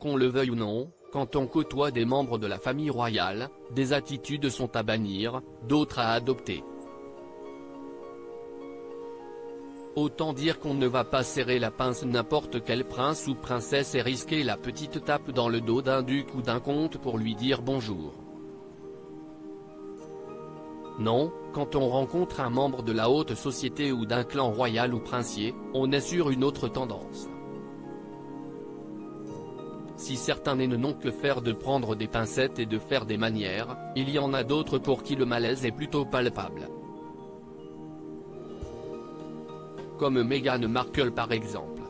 Qu'on le veuille ou non, quand on côtoie des membres de la famille royale, des attitudes sont à bannir, d'autres à adopter. Autant dire qu'on ne va pas serrer la pince n'importe quel prince ou princesse et risquer la petite tape dans le dos d'un duc ou d'un comte pour lui dire bonjour. Non, quand on rencontre un membre de la haute société ou d'un clan royal ou princier, on est sur une autre tendance. Si certains ne n'ont que faire de prendre des pincettes et de faire des manières, il y en a d'autres pour qui le malaise est plutôt palpable. Comme Meghan Markle par exemple.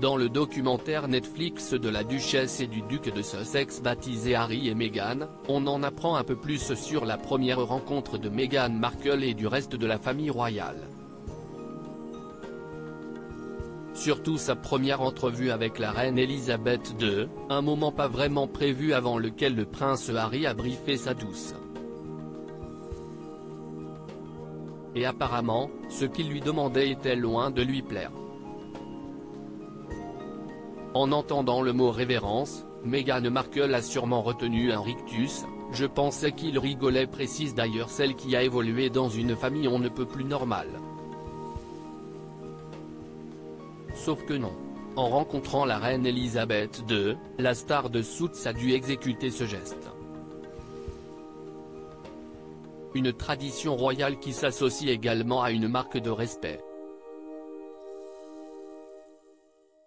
Dans le documentaire Netflix de la duchesse et du duc de Sussex baptisé Harry et Meghan, on en apprend un peu plus sur la première rencontre de Meghan Markle et du reste de la famille royale. Surtout sa première entrevue avec la reine Elisabeth II, un moment pas vraiment prévu avant lequel le prince Harry a briefé sa douce. Et apparemment, ce qu'il lui demandait était loin de lui plaire. En entendant le mot révérence, Meghan Markle a sûrement retenu un rictus. Je pensais qu'il rigolait, précise d'ailleurs celle qui a évolué dans une famille on ne peut plus normale. Sauf que non. En rencontrant la reine Elisabeth II, la star de Suits a dû exécuter ce geste. Une tradition royale qui s'associe également à une marque de respect.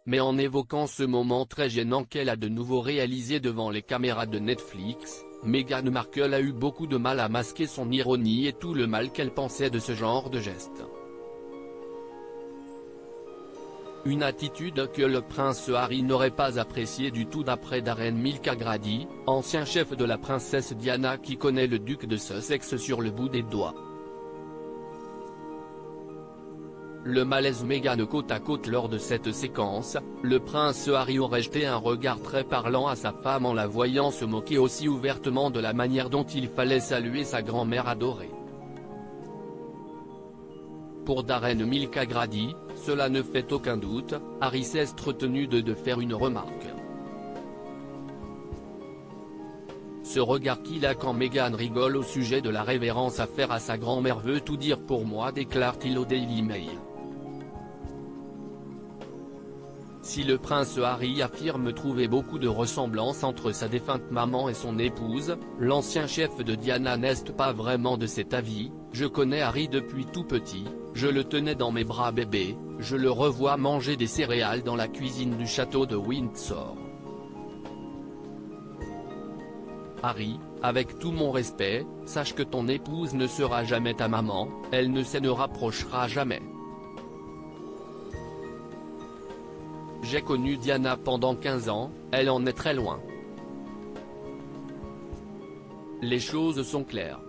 Mais en évoquant ce moment très gênant qu'elle a de nouveau réalisé devant les caméras de Netflix, Meghan Markle a eu beaucoup de mal à masquer son ironie et tout le mal qu'elle pensait de ce genre de geste. Une attitude que le prince Harry n'aurait pas appréciée du tout d'après Darren Mulcahy, ancien chef de la princesse Diana qui connaît le duc de Sussex sur le bout des doigts. Le malaise Meghan côte à côte lors de cette séquence, le prince Harry aurait jeté un regard très parlant à sa femme en la voyant se moquer aussi ouvertement de la manière dont il fallait saluer sa grand-mère adorée. Pour Darren Mulcahy, cela ne fait aucun doute, Harry s'est retenu de faire une remarque. Ce regard qu'il a quand Meghan rigole au sujet de la révérence à faire à sa grand-mère veut tout dire pour moi, déclare-t-il au Daily Mail. Si le prince Harry affirme trouver beaucoup de ressemblances entre sa défunte maman et son épouse, l'ancien chef de Diana n'est pas vraiment de cet avis. Je connais Harry depuis tout petit, je le tenais dans mes bras bébé, je le revois manger des céréales dans la cuisine du château de Windsor. Harry, avec tout mon respect, sache que ton épouse ne sera jamais ta maman, elle ne s'en rapprochera jamais. J'ai connu Diana pendant 15 ans, elle en est très loin. Les choses sont claires.